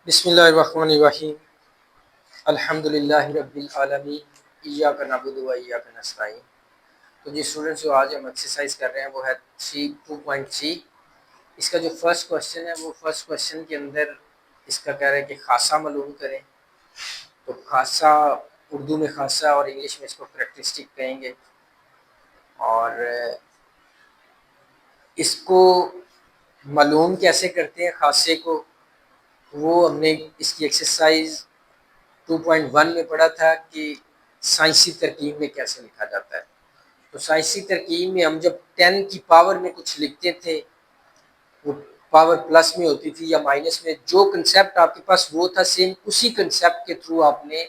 बिस्मिल्लाहिर्रहमानिर्रहीम अल्हम्दुलिल्लाहि रब्बिल आलमीन इय्याका नअबुदु व इय्याका नस्तईन। तो जी स्टूडेंट्स, जो आज हम एक्सरसाइज कर रहे हैं वो है 2.3। इसका जो फर्स्ट क्वेश्चन है वो फर्स्ट क्वेश्चन के अंदर इसका कह रहा है कि खासा मालूम करें। तो खासा उर्दू में खासा और इंग्लिश में इसको करेक्टरिस्टिक कहेंगे। और इसको मालूम कैसे करते हैं खासे को, वो हमने इसकी एक्सरसाइज 2.1 में पढ़ा था कि साइंसी तरकीब में कैसे लिखा जाता है। तो साइंसी तरकीब में हम जब 10 की पावर में कुछ लिखते थे, वो पावर प्लस में होती थी या माइनस में, जो कंसेप्ट आपके पास वो था सेम उसी कंसेप्ट के थ्रू आपने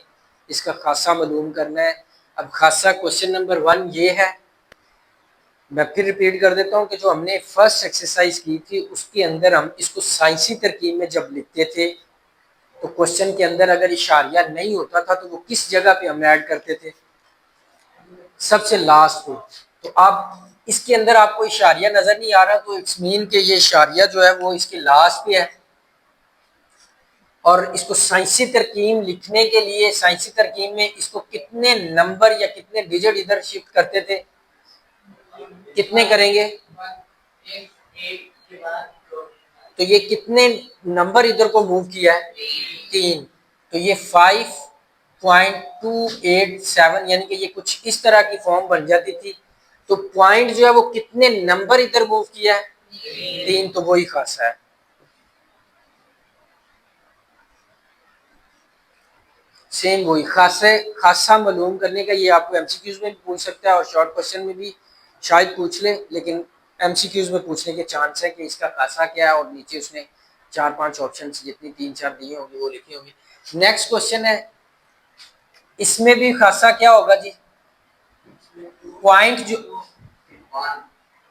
इसका खासा मालूम करना है। अब खासा क्वेश्चन नंबर 1 ये है। मैं फिर रिपीट कर देता हूँ कि जो हमने फर्स्ट एक्सरसाइज की थी उसके अंदर हम इसको साइंसी तरकीब में जब लिखते थे तो क्वेश्चन के अंदर अगर इशारिया नहीं होता था तो वो किस जगह पे हम ऐड करते थे? सबसे लास्ट पे। तो अब इसके अंदर आपको इशारिया नजर नहीं आ रहा, तो इट्स मीन के ये इशारिया जो है वो इसके लास्ट पे है। और इसको साइंसी तरकीब लिखने के लिए साइंसी तरकीब में इसको कितने नंबर या कितने डिजिट इधर शिफ्ट करते थे? कितने करेंगे? तो ये कितने नंबर इधर को मूव किया है? 3। तो ये 5.287 यानी कि ये कुछ इस तरह की फॉर्म बन जाती थी। तो पॉइंट जो है वो कितने नंबर इधर मूव किया है? 3। तो वही खासा है। सेम वही खासा मालूम करने का। ये आपको एमसीक्यूज में भी पूछ सकता है और शॉर्ट क्वेश्चन में भी शायद पूछ ले, लेकिन एमसीक्यूज में पूछने के चांस है कि इसका खासा क्या है, और नीचे उसने 4-5 ऑप्शन जितनी 3-4 दिए होंगे वो लिखे होंगे। नेक्स्ट क्वेश्चन है, इसमें भी खासा क्या होगा जी? पॉइंट जो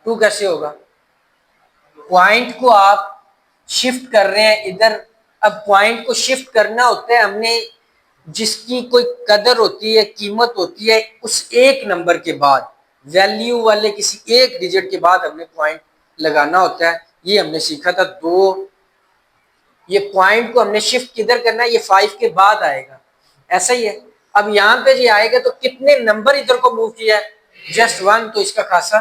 2 कैसे होगा? पॉइंट को आप शिफ्ट कर रहे हैं इधर। अब पॉइंट को शिफ्ट करना होता है हमने, जिसकी कोई कदर होती है, कीमत होती है, उस एक नंबर के बाद, वैल्यू वाले किसी एक डिजिट के बाद हमने पॉइंट लगाना होता है। ये हमने सीखा था 2। ये पॉइंट को हमने शिफ्ट किधर करना है? ये 5 के बाद आएगा, ऐसा ही है। अब यहाँ पे ये आएगा तो कितने नंबर इधर को मूव किया है? जस्ट 1। तो इसका खासा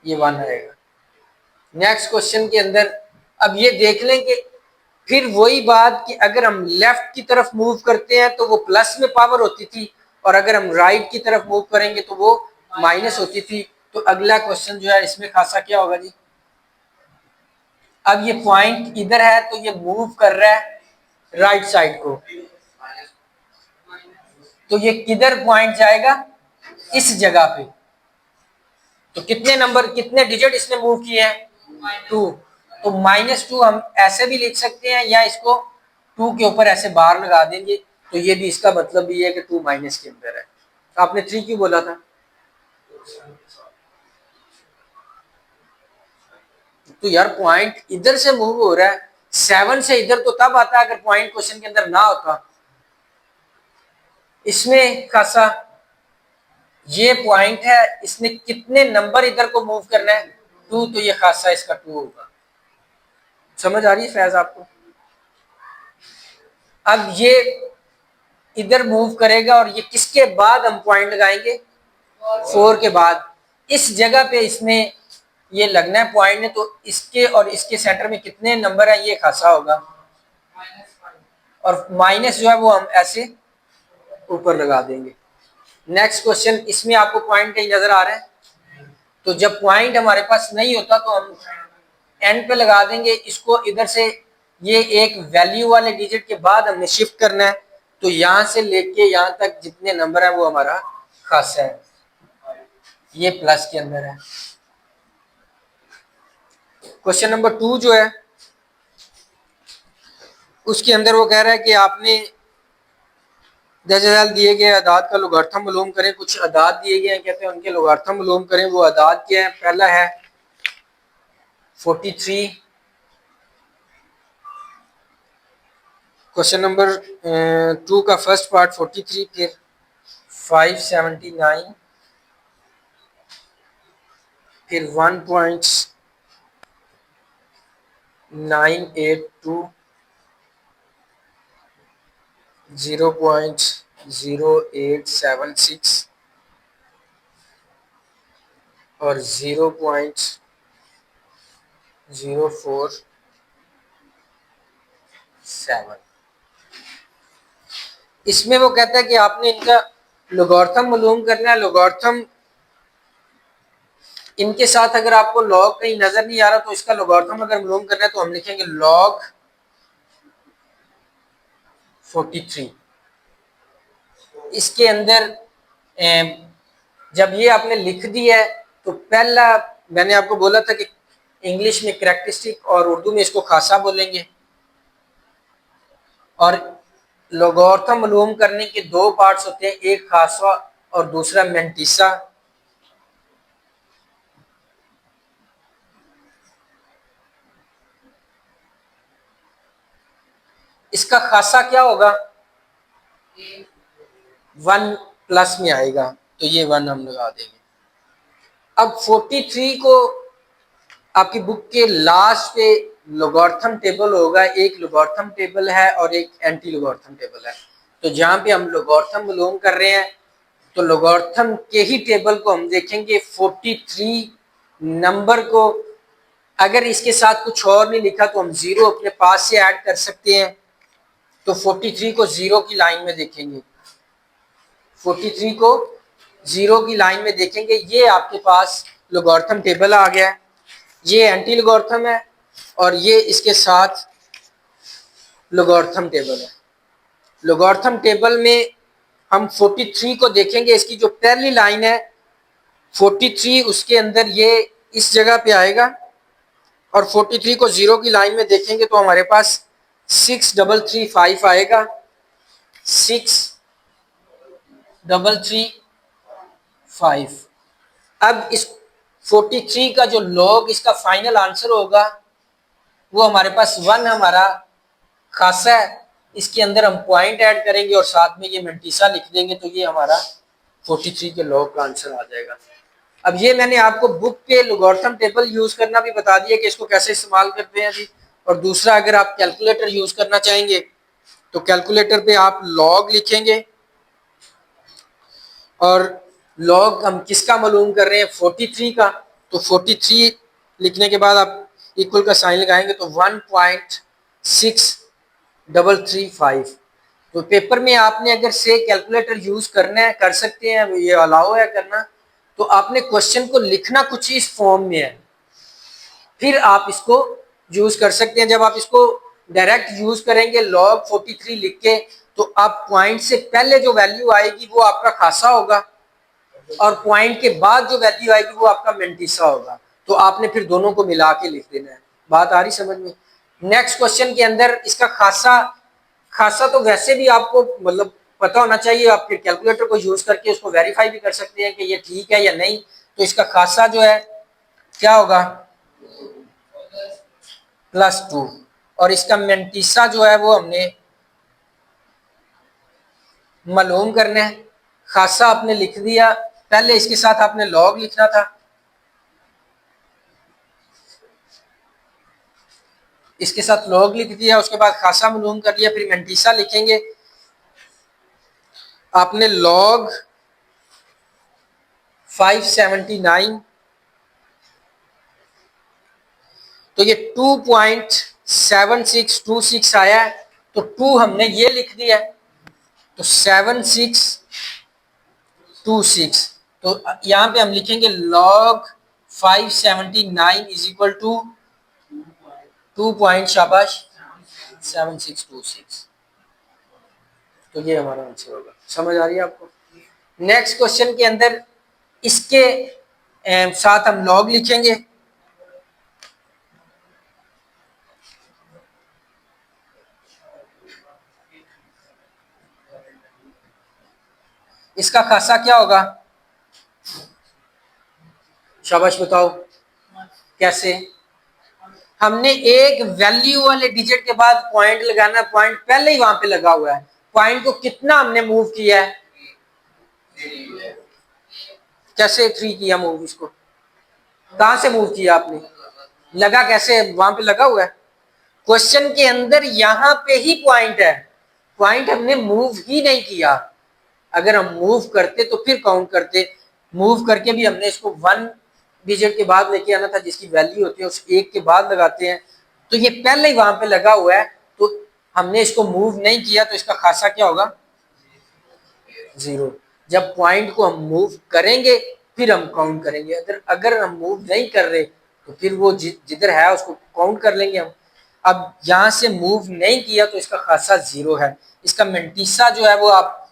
ये 1 आएगा। नेक्स्ट क्वेश्चन के अंदर अब ये देख लें कि फिर वही बात कि अगर हम लेफ्ट की तरफ मूव करते हैं तो वो प्लस में पावर होती थी, और अगर हम राइट की तरफ मूव करेंगे तो वो माइनस होती थी। तो अगला क्वेश्चन जो है इसमें खासा क्या होगा जी? अब ये पॉइंट इधर है तो ये मूव कर रहा है राइट साइड को, तो ये किधर पॉइंट जाएगा? इस जगह पे। तो कितने नंबर कितने डिजिट इसने मूव किए हैं? 2। तो -2 हम ऐसे भी लिख सकते हैं, या इसको 2 के ऊपर ऐसे बार लगा देंगे। तो ये भी इसका मतलब भी है कि 2 माइनस के अंदर है। तो आपने 3 क्यों बोला था? तो यार पॉइंट इधर से मूव हो रहा है, 7 से इधर तो तब आता है अगर पॉइंट क्वेश्चन के अंदर ना होता। इसमें खासा ये पॉइंट है, इसने कितने नंबर इधर को मूव करना है? 2। तो ये खासा इसका 2 होगा। समझ आ रही है फैज आपको? अब ये इधर मूव करेगा और ये किसके बाद हम पॉइंट लगाएंगे? 4 के बाद। इस जगह पे इसने ये लगना है पॉइंट ने, तो इसके और इसके सेंटर में कितने नंबर है? ये खासा होगा। और माइनस जो है वो हम ऐसे ऊपर लगा देंगे। नेक्स्ट क्वेश्चन, इसमें आपको पॉइंट कहीं नजर आ रहा है? तो जब पॉइंट हमारे पास नहीं होता तो हम एंड पे लगा देंगे इसको। इधर से ये एक वैल्यू वाले डिजिट के बाद हमने शिफ्ट करना है, तो यहां से लेके यहां तक जितने नंबर है वो हमारा खासा है। ये प्लस के अंदर है। क्वेश्चन नंबर 2 जो है उसके अंदर वो कह रहा है कि आपने दर्जहाल दिए गए अदाद का लोगार्थम मालूम करें। कुछ अदाद दिए गए हैं, कहते हैं उनके लोगार्थम मालूम करें। वो अदाद क्या है? पहला है 43। क्वेश्चन नंबर 2 का फर्स्ट पार्ट 43, फिर 579, फिर 1.982, 0.0876 और 0.047। इसमें वो कहता है कि आपने इनका लोगारिथम मालूम करना है। लोगारिथम इनके साथ अगर आपको लॉग कहीं नजर नहीं आ रहा तो इसका लोगारिथम अगर मालूम करना है तो हम लिखेंगे लॉग 43। इसके अंदर जब ये आपने लिख दिया है तो पहला मैंने आपको बोला था कि इंग्लिश में करैक्टरिस्टिक और उर्दू में इसको खासा बोलेंगे। और लोगारिथम मालूम करने के दो पार्ट्स होते हैं, एक खासा और दूसरा मेंटिसा। इसका खासा क्या होगा, 1 प्लस में आएगा तो ये 1 हम लगा देंगे। अब 43 को आपकी बुक के लास्ट पे लोगारिथम टेबल होगा, एक लोगारिथम टेबल है और एक एंटी लोगारिथम टेबल है। तो जहां पे हम लोगारिथम मालूम कर रहे हैं तो लोगारिथम के ही टेबल को हम देखेंगे। 43 नंबर को अगर इसके साथ कुछ और नहीं लिखा तो हम जीरो अपने पास से ऐड कर सकते हैं। तो 43 को जीरो की लाइन में देखेंगे, 43 को जीरो की लाइन में देखेंगे। ये आपके पास लोगारिथम टेबल आ गया है, ये एंटी लोगारिथम है और ये इसके साथ लोगारिथम टेबल है। लोगारिथम टेबल में हम 43 को देखेंगे, इसकी जो पहली लाइन है 43 उसके अंदर ये इस जगह पे आएगा और 43 को जीरो की लाइन में देखेंगे तो हमारे पास 6335 आएगा, 6335। अब इस 43 का जो लॉग इसका फाइनल आंसर होगा वो हमारे पास 1 हमारा खासा है। इसके अंदर हम पॉइंट ऐड करेंगे और साथ में ये मेंटिसा लिख देंगे तो ये हमारा 43 के लॉग का आंसर आ जाएगा। अब ये मैंने आपको बुक पे लोगारिथम टेबल यूज करना भी बता दिया कि इसको कैसे इस्तेमाल करते हैं जी। और दूसरा, अगर आप कैलकुलेटर यूज करना चाहेंगे तो कैलकुलेटर पे आप लॉग लिखेंगे और लॉग हम किसका मालूम कर रहे हैं, 43 का। तो 43 लिखने के बाद आप इक्वल का साइन लगाएंगे तो 1.6335। तो पेपर में आपने अगर से कैलकुलेटर यूज करना है कर सकते हैं, ये अलाउ है करना। तो आपने क्वेश्चन को लिखना कुछ इस फॉर्म में है, फिर आप इसको यूज कर सकते हैं। जब आप इसको डायरेक्ट यूज करेंगे लॉग 43 लिख के तो आप पॉइंट से पहले जो वैल्यू आएगी वो आपका खासा होगा और पॉइंट के बाद जो वैल्यू आएगी वो आपका मेंटिसा होगा। तो आपने फिर दोनों को मिला के लिख देना है। बात आ रही समझ में। नेक्स्ट क्वेश्चन के अंदर इसका खासा तो वैसे भी आपको मतलब पता होना चाहिए, आप फिर कैलकुलेटर को यूज करके उसको वेरीफाई भी कर सकते हैं कि ये ठीक है या नहीं। तो इसका खासा जो है क्या होगा, +2। और इसका मेंटिसा जो है वो हमने मालूम करना है। खासा आपने लिख दिया, पहले इसके साथ आपने लॉग लिखना था, इसके साथ लॉग लिख दिया, उसके बाद खासा मालूम कर लिया, फिर मेंटिसा लिखेंगे। आपने लॉग 579 तो ये 2.7626 आया है तो 2 हमने ये लिख दिया है तो 7626। तो यहां पे हम लिखेंगे log 579 is equal to 2 point शाबाश 7626। तो ये हमारा आंसर होगा। समझ आ रही है आपको। नेक्स्ट क्वेश्चन के अंदर इसके साथ हम लॉग लिखेंगे। इसका खासा क्या होगा, शाबाश बताओ कैसे। हमने एक वैल्यू वाले डिजिट के बाद पॉइंट लगाना, पॉइंट पहले ही वहां पे लगा हुआ है। पॉइंट को कितना हमने मूव किया है, कैसे 3 किया मूव, इसको कहां से मूव किया आपने, लगा कैसे, वहां पे लगा हुआ है। क्वेश्चन के अंदर यहां पे ही पॉइंट है पॉइंट हमने मूव ही नहीं किया। अगर हम मूव करते तो फिर काउंट करते, मूव करके भी हमने इसको 1 डिजिट के बाद लेके आना था, जिसकी वैल्यू होती है उस 1 के बाद लगाते हैं, तो ये पहले ही वहां पे लगा हुआ है, तो हमने इसको मूव नहीं किया, तो इसका खासा क्या होगा? 0। जब पॉइंट को हम मूव करेंगे फिर हम काउंट करेंगे, अगर अगर हम मूव नहीं कर रहे तो फिर वो जिधर है उसको काउंट कर लेंगे हम। अब यहां से मूव नहीं किया तो इसका खासा 0 है। इसका मेंटिसा जो है वो आप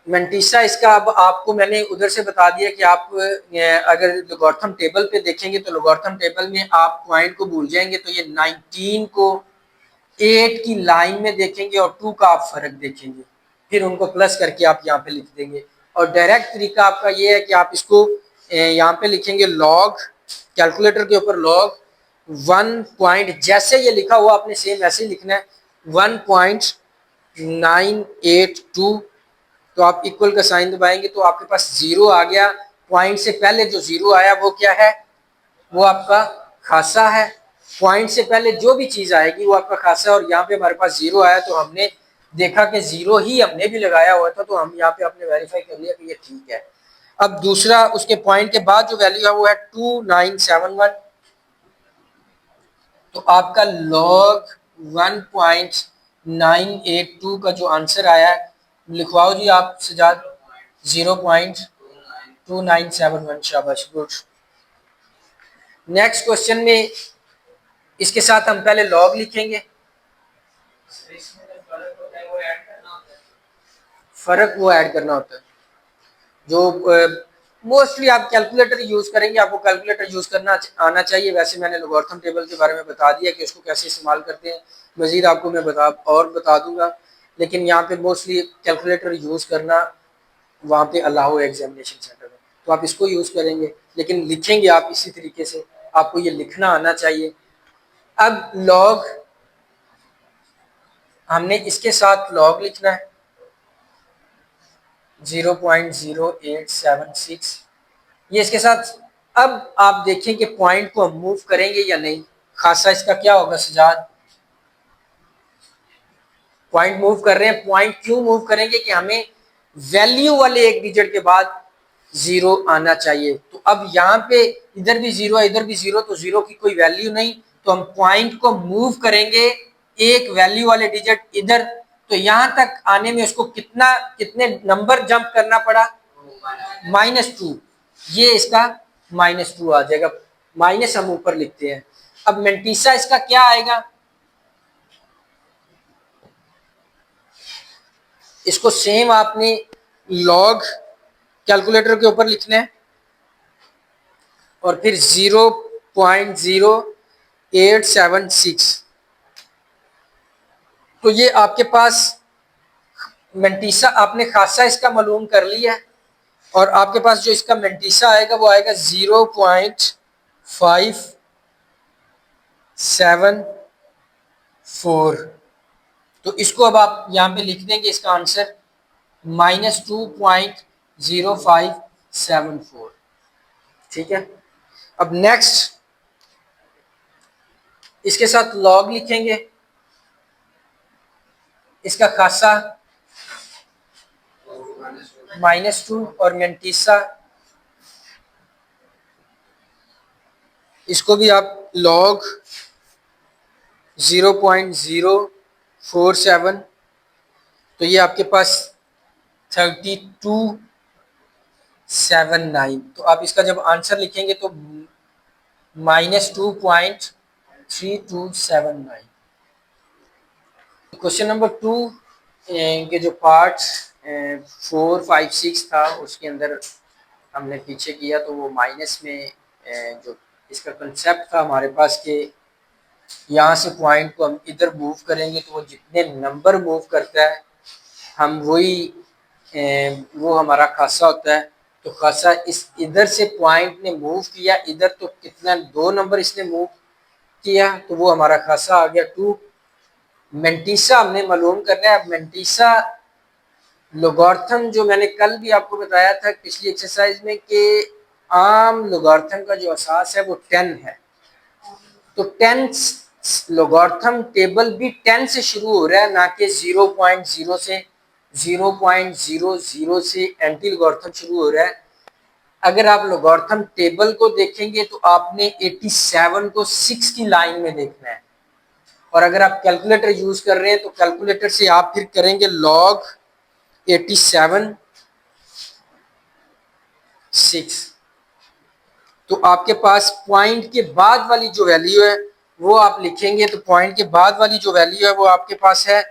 मेंटिसा इसका अब आपको मैंने उधर से बता दिया कि आप अगर लोगारिथम टेबल पे देखेंगे तो लोगारिथम टेबल में आप पॉइंट को भूल जाएंगे, तो ये 19 को 8 की लाइन में देखेंगे और 2 का आप फर्क देखेंगे, फिर उनको प्लस करके आप यहाँ पे लिख देंगे। और डायरेक्ट तरीका आपका ये है कि आप इसको यहाँ पे लिखेंगे लॉग, कैलकुलेटर के ऊपर लॉग 1 पॉइंट, जैसे ये लिखा हुआ आपने सेम वैसे ही लिखना है, 1.982, तो आप इक्वल का साइन दबाएंगे तो आपके पास 0 आ गया। पॉइंट से पहले जो 0 आया वो क्या है? वो आपका खासा है। पॉइंट से पहले जो भी चीज आएगी वो आपका खासा है, और यहाँ पे हमारे पास 0 आया तो हमने देखा कि 0 ही हमने भी लगाया हुआ था, तो हम यहाँ पे आपने वेरीफाई कर लिया कि ये ठीक है। अब दूसरा, उसके पॉइंट के बाद जो वैल्यू है वो है 2971, तो आपका लॉग 1.982 का जो आंसर आया है, लिखवाओ जी आप सजाद। 0.2971, शाबाश, गुड। नेक्स्ट क्वेश्चन में इसके साथ हम पहले लॉग लिखेंगे, फर्क वो ऐड करना होता है जो मोस्टली आप कैलकुलेटर यूज करेंगे, आपको कैलकुलेटर यूज करना आना चाहिए। वैसे मैंने लोगारिथम टेबल के बारे में बता दिया कि उसको कैसे इस्तेमाल करते हैं, मजीद आपको मैं बता दूंगा, लेकिन यहाँ पे मोस्टली कैलकुलेटर यूज करना वहाँ पे अलाउ है एग्जामिनेशन सेंटर में, तो आप इसको यूज करेंगे, लेकिन लिखेंगे आप इसी तरीके से, आपको ये लिखना आना चाहिए। अब लॉग हमने इसके साथ लॉग लिखना है 0.0876, ये इसके साथ। अब आप देखें कि पॉइंट को हम मूव करेंगे या नहीं, खासा इसका क्या होगा सजाद? पॉइंट मूव कर रहे हैं, पॉइंट क्यों मूव करेंगे कि हमें वैल्यू वाले एक डिजिट के बाद 0 आना चाहिए। तो अब यहाँ पे इधर भी 0 है, इधर भी 0, तो 0 की कोई वैल्यू नहीं, तो हम पॉइंट को मूव करेंगे एक वैल्यू वाले डिजिट इधर, तो यहां तक आने में उसको कितने नंबर जंप करना पड़ा? -2, ये इसका -2 आ जाएगा, माइनस हम ऊपर लिखते हैं। अब मेंटिसा इसका क्या आएगा? इसको सेम आपने लॉग कैलकुलेटर के ऊपर लिखना है और फिर 0.0876, तो ये आपके पास मेंटिसा, आपने खासा इसका मालूम कर लिया है, और आपके पास जो इसका मेंटिसा आएगा वो आएगा 0.574, तो इसको अब आप यहाँ पे लिख देंगे इसका आंसर -2.0574, ठीक है। अब नेक्स्ट इसके साथ लॉग लिखेंगे, इसका खासा -2 और मेंटिसा, इसको भी आप लॉग 0.047, तो ये आपके पास 3279, तो आप इसका जब आंसर लिखेंगे तो -2.3279। क्वेश्चन नंबर 2 के जो पार्ट्स 4, 5, 6 था उसके अंदर हमने पीछे किया, तो वो माइनस में जो इसका कंसेप्ट था हमारे पास कि यहाँ से पॉइंट को हम इधर मूव करेंगे तो वो जितने नंबर मूव करता है हम वो हमारा खासा होता है। तो खासा इस इधर से पॉइंट ने मूव किया इधर, तो कितना 2 नंबर इसने मूव किया, तो वो हमारा खासा आ गया 2। मेंटिसा हमने मालूम करना है। अब मेंटिसा लोगारिथम जो मैंने कल भी आपको बताया था पिछली एक्सरसाइज में कि आम लोगार्थम का जो असास है वो 10 है, तो 10 लोगार्थम टेबल भी 10 से शुरू हो रहा है, ना कि 0.0 से, 0.00 से एंटी लोगार्थम शुरू हो रहा है। अगर आप लोगार्थम टेबल को देखेंगे तो आपने 87 को 6 की लाइन में देखना है, और अगर आप कैलकुलेटर यूज कर रहे हैं तो कैलकुलेटर से आप फिर करेंगे log 87 6, तो आपके पास पॉइंट के बाद वाली जो वैल्यू है वो आप लिखेंगे, तो पॉइंट के बाद वाली जो वैल्यू है वो आपके पास है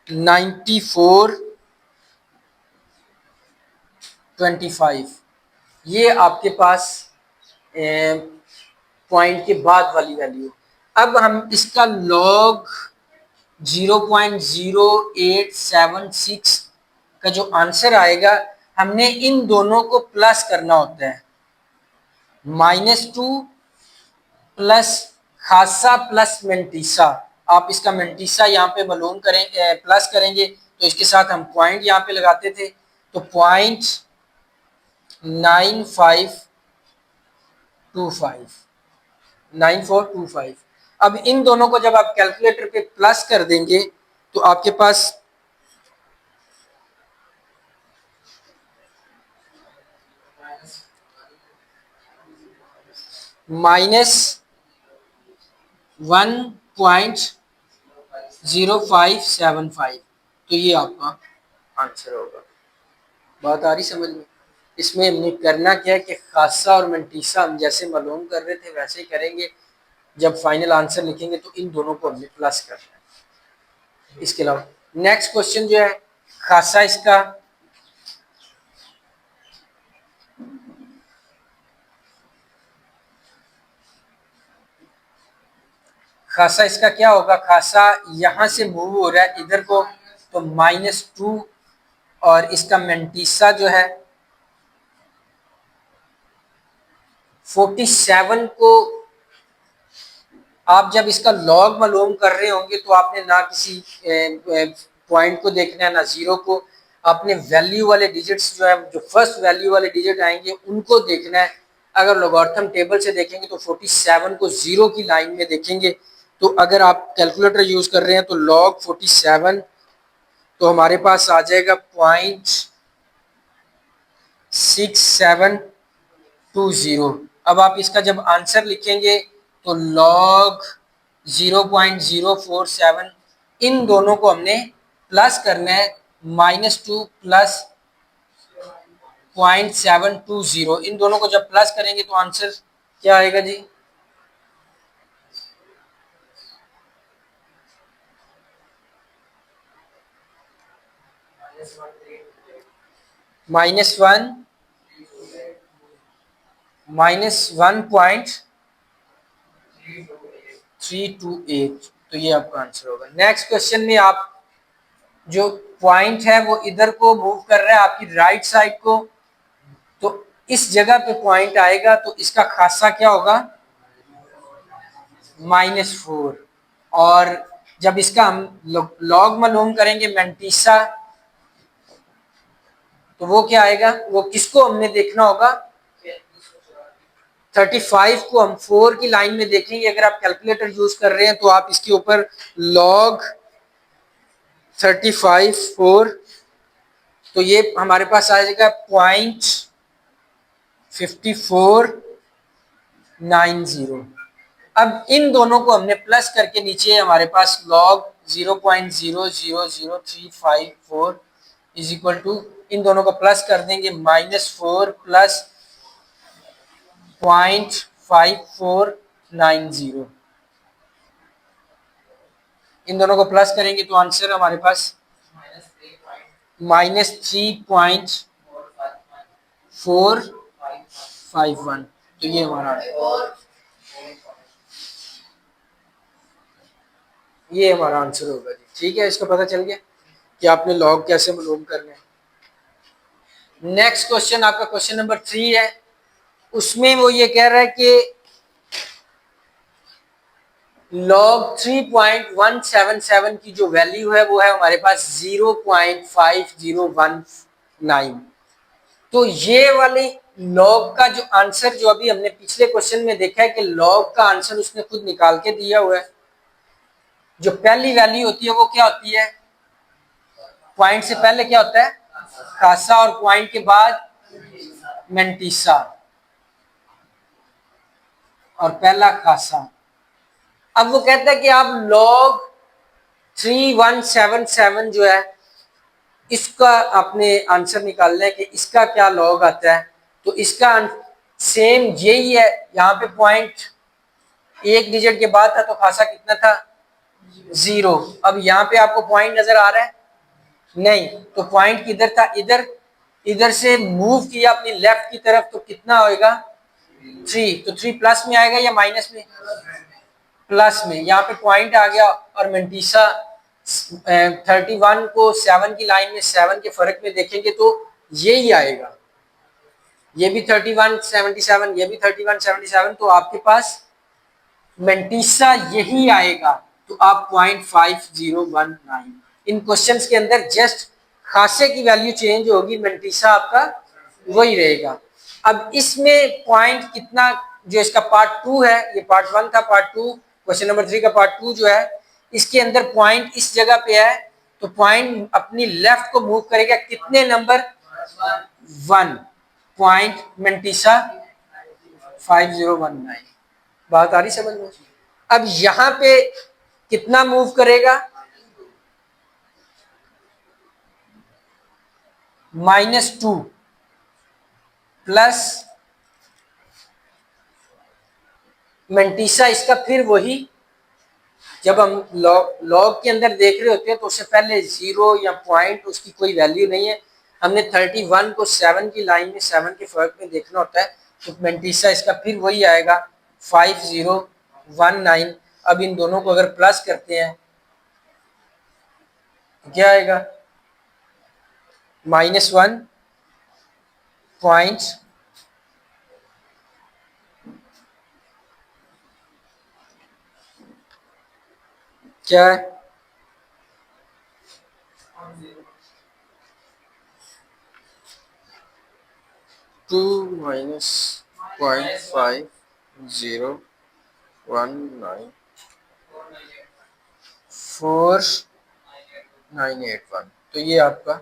94.25, ये आपके पास पॉइंट के बाद वाली वैल्यू। अब हम इसका लॉग 0.0876 का जो आंसर आएगा, हमने इन दोनों को प्लस करना होता है, -2 प्लस खासा प्लस मेंटीसा। आप इसका मेंटीसा यहाँ पे मालूम करें, प्लस करेंगे तो इसके साथ हम पॉइंट यहाँ पे लगाते थे, तो 9425। अब इन दोनों को जब आप कैलकुलेटर पे प्लस कर देंगे तो आपके पास -1.0575, तो ये आपका आंसर होगा। बात आ रही समझ में? इसमें हमने करना क्या है कि खासा और मंटीसा हम जैसे मालूम कर रहे थे वैसे ही करेंगे, जब फाइनल आंसर लिखेंगे तो इन दोनों को हमने प्लस करना है। इसके अलावा नेक्स्ट क्वेश्चन जो है खासा, इसका खासा इसका क्या होगा, खासा यहाँ से मूव हो रहा है इधर को, तो -2, और इसका मेंटीसा जो है 47 को आप जब इसका लॉग मालूम कर रहे होंगे तो आपने ना किसी पॉइंट को देखना है ना जीरो को, आपने वैल्यू वाले डिजिट्स जो है, जो फर्स्ट वैल्यू वाले डिजिट आएंगे उनको देखना है। अगर लोगारिथम टेबल से देखेंगे तो 47 को जीरो की लाइन में देखेंगे, तो अगर आप कैलकुलेटर यूज कर रहे हैं तो log 47, तो हमारे पास आ जाएगा 0.6720। अब आप इसका जब आंसर लिखेंगे तो log 0.047, इन दोनों को हमने प्लस करना है, -2 प्लस 0.720, इन दोनों को जब प्लस करेंगे तो आंसर क्या आएगा जी? -1.328, तो ये आपका आंसर होगा। नेक्स्ट क्वेश्चन में आप जो पॉइंट है वो इधर को मूव कर रहा है आपकी राइट साइड को, तो इस जगह पे पॉइंट आएगा, तो इसका खासा क्या होगा? -4, और जब इसका हम लॉग मालूम करेंगे मेंटीसा, तो वो क्या आएगा? वो किसको हमने देखना होगा? 35 को हम 4 की लाइन में देखेंगे। अगर आप कैलकुलेटर यूज कर रहे हैं तो आप इसके ऊपर log 35 4, तो ये हमारे पास आ जाएगा 0.5490। अब इन दोनों को हमने प्लस करके नीचे हमारे पास log 0.000354 इज इक्वल टू, इन दोनों को प्लस कर देंगे, -4 प्लस 0.5490, इन दोनों को प्लस करेंगे तो आंसर हमारे पास -3.451, तो ये हमारा आंसर होगा जी। ठीक है, इसका पता चल गया कि आपने लॉग कैसे मालूम करना है। नेक्स्ट क्वेश्चन आपका क्वेश्चन नंबर 3 है, उसमें वो ये कह रहा है कि log 3.177 की जो वैल्यू है वो है हमारे पास 0.5019, तो ये वाली लॉग का जो आंसर जो अभी हमने पिछले क्वेश्चन में देखा है कि लॉग का आंसर उसने खुद निकाल के दिया हुआ है। जो पहली वैल्यू होती है वो क्या होती है, पॉइंट से पहले क्या होता है खासा और पॉइंट के बाद मेंटिसा और पहला खासा। अब वो कहता है कि आप लॉग 3177 जो है इसका आपने आंसर निकालना है कि इसका क्या लॉग आता है। तो इसका सेम यही है, यहाँ पे पॉइंट एक डिजिट के बाद था तो खासा कितना था 0। अब यहाँ पे आपको पॉइंट नजर आ रहा है नहीं, तो पॉइंट किधर था, इधर। इधर से मूव किया अपनी लेफ्ट की तरफ तो कितना होएगा 3। तो 3 प्लस में आएगा या माइनस में, प्लस में। यहाँ पे पॉइंट आ गया और मेंटिसा 31 को 7 की लाइन में 7 के फर्क में देखेंगे तो यही आएगा। ये भी 3177, ये भी 3177, तो आपके पास मेंटिसा यही आएगा। तो आप 0.5019 इन क्वेश्चंस के अंदर जस्ट खासे की वैल्यू चेंज होगी, मेंटिसा आपका वही रहेगा। अब इसमें पॉइंट कितना, जो इसका पार्ट 2 है, ये पार्ट 1 था, पार्ट 2 क्वेश्चन नंबर 3 का पार्ट 2 जो है इसके अंदर पॉइंट इस जगह पे है तो पॉइंट अपनी लेफ्ट को मूव करेगा कितने नंबर 1, पॉइंट मेंटिसा 5019। बात आ रही समझ में। अब यहां पे कितना मूव करेगा -2 प्लस मेंटिसा इसका फिर वही। जब हम लॉग के अंदर देख रहे होते हैं तो उससे पहले 0 या पॉइंट उसकी कोई वैल्यू नहीं है, हमने 31 को 7 की लाइन में 7 के फर्क में देखना होता है। तो मेंटिसा इसका फिर वही आएगा 5019। अब इन दोनों को अगर प्लस करते हैं तो क्या आएगा -1 पॉइंट क्या है 2 माइनस 0.5019 4981। तो ये आपका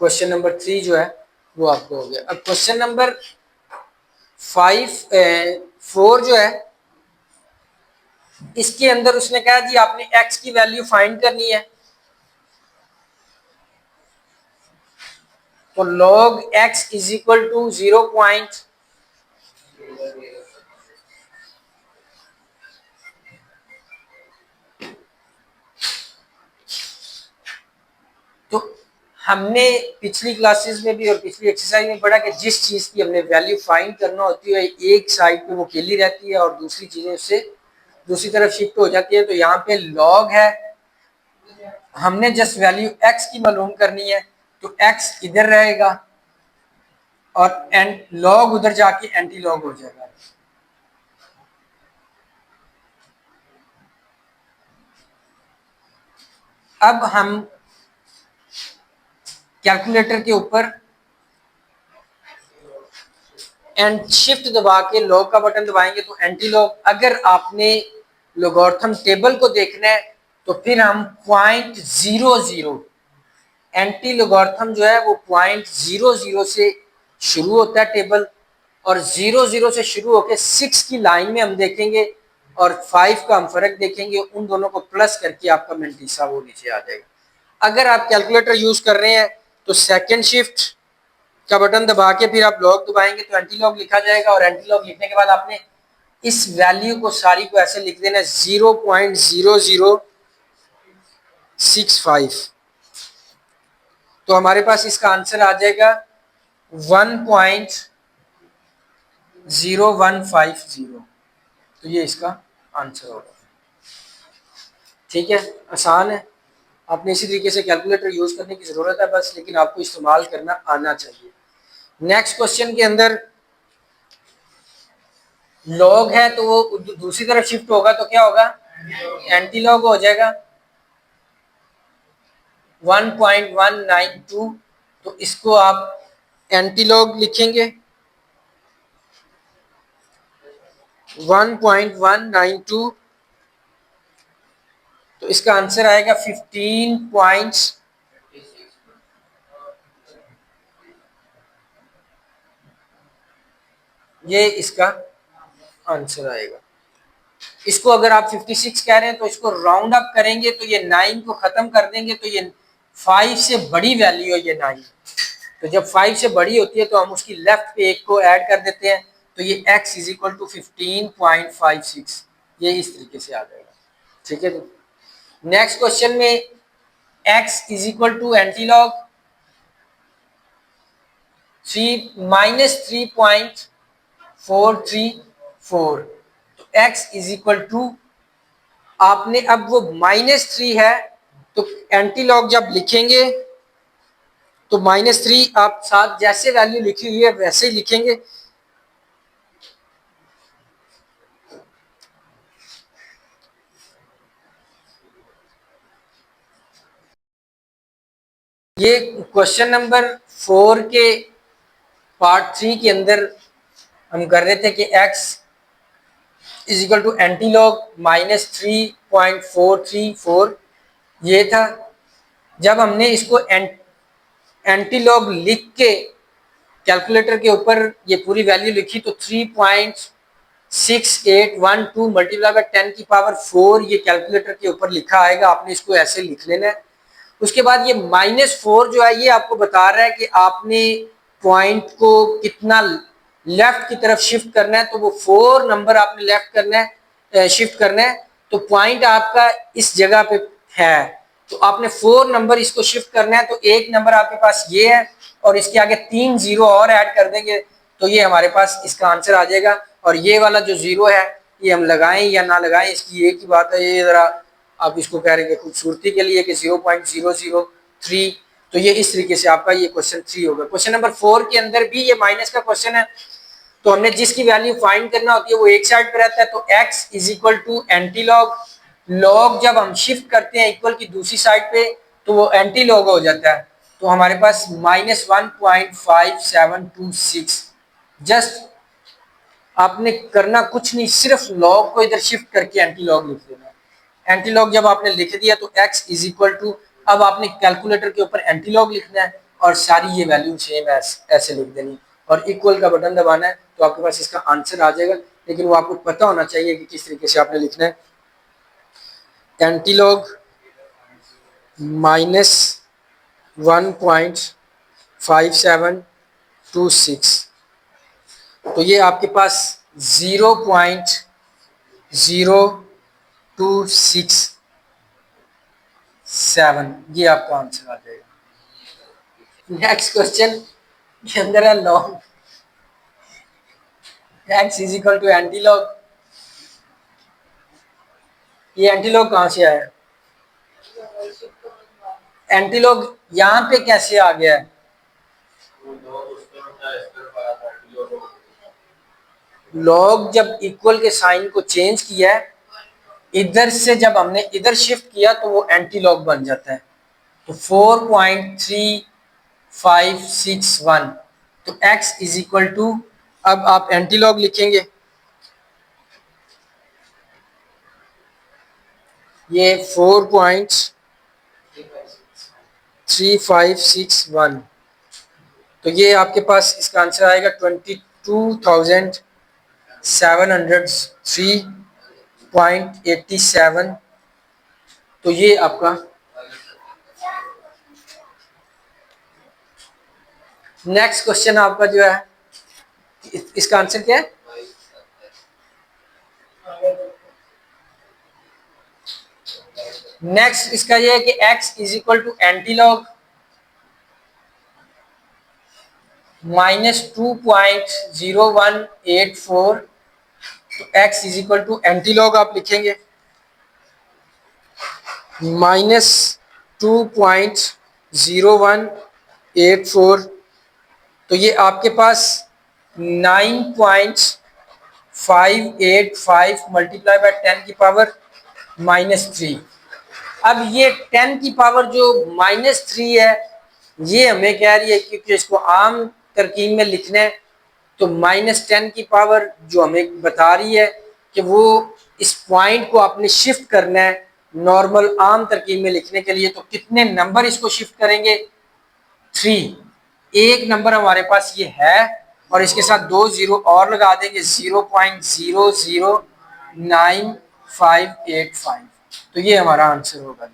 क्वेश्चन नंबर 3 जो है वो आपको हो गया। अब क्वेश्चन नंबर 4 जो है इसके अंदर उसने कहा जी आपने x की वैल्यू फाइंड करनी है। तो log x is equal to 0. तो हमने पिछली क्लासेस में भी और पिछली एक्सरसाइज में पढ़ा कि जिस चीज की हमने वैल्यू फाइंड करना होती है एक साइड पे वो अकेली रहती है और दूसरी चीजें उससे दूसरी तरफ शिफ्ट हो जाती है। तो यहाँ पे लॉग है, हमने जस्ट वैल्यू x की मालूम करनी है तो x इधर रहेगा और लॉग उधर जाके एंटी लॉग हो जाएगा। अब हम कैलकुलेटर के ऊपर एंड शिफ्ट दबा के लॉग का बटन दबाएंगे तो एंटी लॉग। अगर आपने लोगरिथम टेबल को देखना है तो फिर हम 0.00 एंटी लोगरिथम जो है वो 0.00 से शुरू होता है टेबल और 00 से शुरू होकर 6 की लाइन में हम देखेंगे और 5 का हम फर्क देखेंगे, उन दोनों को प्लस करके आपका मेंटिसा वो नीचे आ जाएगा। अगर आप कैलकुलेटर यूज कर रहे हैं तो सेकंड शिफ्ट का बटन दबा के फिर आप लॉग दबाएंगे तो एंटी लॉग लिखा जाएगा और एंटी लॉग लिखने के बाद आपने इस वैल्यू को सारी को ऐसे लिख देना 0.0065। तो हमारे पास इसका आंसर आ जाएगा 1.0150। तो ये इसका आंसर होगा। ठीक है, आसान है, आपने इसी तरीके से कैलकुलेटर यूज करने की जरूरत है बस, लेकिन आपको इस्तेमाल करना आना चाहिए। नेक्स्ट क्वेश्चन के अंदर लॉग है तो वो दूसरी तरफ शिफ्ट होगा तो क्या होगा एंटी लॉग हो जाएगा 1.192। तो इसको आप एंटी लॉग लिखेंगे 1.192, तो इसका आंसर आएगा 15 पॉइंट्स, ये इसका आंसर आएगा। इसको अगर आप 56 कह रहे हैं तो इसको राउंड अप करेंगे तो ये 9 को खत्म कर देंगे तो ये 5 से बड़ी वैल्यू है ये 9। तो जब 5 से बड़ी होती है तो हम उसकी लेफ्ट पे एक को ऐड कर देते हैं तो ये x इज इक्वल टू 15.56, ये इस तरीके से आ जाएगा। ठीक है जी। नेक्स्ट क्वेश्चन में x is equal to antilog 3-3.434, तो x इज इक्वल टू, आपने अब वो -3 है तो एंटीलॉग जब लिखेंगे तो -3 आप साथ जैसे वैल्यू लिखी हुई है वैसे ही लिखेंगे। ये क्वेश्चन नंबर 4 के पार्ट 3 के अंदर हम कर रहे थे कि x is equal to antilog -3.434, ये था। जब हमने इसको एंटीलॉग लिख के कैलकुलेटर के ऊपर ये पूरी वैल्यू लिखी तो 3.6812 मल्टीप्लाई बाय 10 की पावर 4 ये कैलकुलेटर के ऊपर लिखा आएगा, आपने इसको ऐसे लिख लेना है। उसके बाद ये -4 जो है ये आपको बता रहा है कि आपने पॉइंट को कितना लेफ्ट की तरफ शिफ्ट करना है, तो वो 4 नंबर आपने लेफ्ट करना है, शिफ्ट करना है। तो पॉइंट आपका इस जगह पे है तो आपने 4 नंबर इसको शिफ्ट करना है, तो एक नंबर आपके पास ये है और इसके आगे 3 जीरो और ऐड कर देंगे तो ये हमारे पास इसका आंसर आ जाएगा। और ये वाला जो जीरो है ये हम लगाएं या ना लगाएं इसकी एक ही बात है, ये जरा आप इसको कह रहे हैं खूबसूरती के लिए कि 0.003, तो ये इस तरीके से आपका ये क्वेश्चन 3 होगा। क्वेश्चन नंबर 4 के अंदर भी ये माइनस का क्वेश्चन है, तो हमने जिसकी वैल्यू फाइंड करना होती है वो एक साइड पे रहता है, तो x is equal to antilog, log जब हम शिफ्ट करते हैं इक्वल की दूसरी साइड पे तो वो एंटी लॉग हो जाता है, तो हमारे पास -1.5726। जस्ट आपने करना कुछ नहीं, सिर्फ लॉग को इधर शिफ्ट करके एंटी लॉग लिख देना है। एंटी लॉग जब आपने लिख दिया तो x इज इक्वल टू, अब आपने कैलकुलेटर के ऊपर एंटी लॉग लिखना है और सारी ये वैल्यू सेम ऐसे लिख देनी और इक्वल का बटन दबाना है तो आपके पास इसका आंसर आ जाएगा। लेकिन वो आपको पता होना चाहिए कि किस तरीके से आपने लिखना है। एंटीलॉग -1.5726, तो ये आपके पास 0.0267, ये आपका आंसर आ जाएगा। नेक्स्ट क्वेश्चन के अंदर है log x is equal to antilog, ये एंटीलॉग कहां से आया? एंटीलॉग यहां पे कैसे आ गया है? लॉग जब इक्वल के साइन को चेंज किया है, इधर से जब हमने इधर शिफ्ट किया तो वो एंटी लॉग बन जाता है, तो 4.3561, तो x इज इक्वल टू, अब आप एंटी लॉग लिखेंगे, ये 4.3561, तो ये आपके पास इसका आंसर आएगा 22,703.87, तो ये आपका नेक्स्ट क्वेश्चन आपका जो है इसका आंसर क्या है? नेक्स्ट इसका ये है कि x is equal to antilog -2.0184, तो x is equal to antilog आप लिखेंगे -2.0184, तो ये आपके पास 9.585 मल्टीप्लाई बाय 10 की पावर -3। अब ये 10 की पावर जो -3 है ये हमें कह रही है क्योंकि इसको आम तरकीब में लिखना है तो -10 की पावर जो हमें बता रही है कि वो इस पॉइंट को आपने शिफ्ट करना है नॉर्मल आम तरकीब में लिखने के लिए, तो कितने नंबर इसको शिफ्ट करेंगे? 3। एक नंबर हमारे पास ये है और इसके साथ 2 जीरो और लगा देंगे, 0.009585। तो ये हमारा आंसर होगा।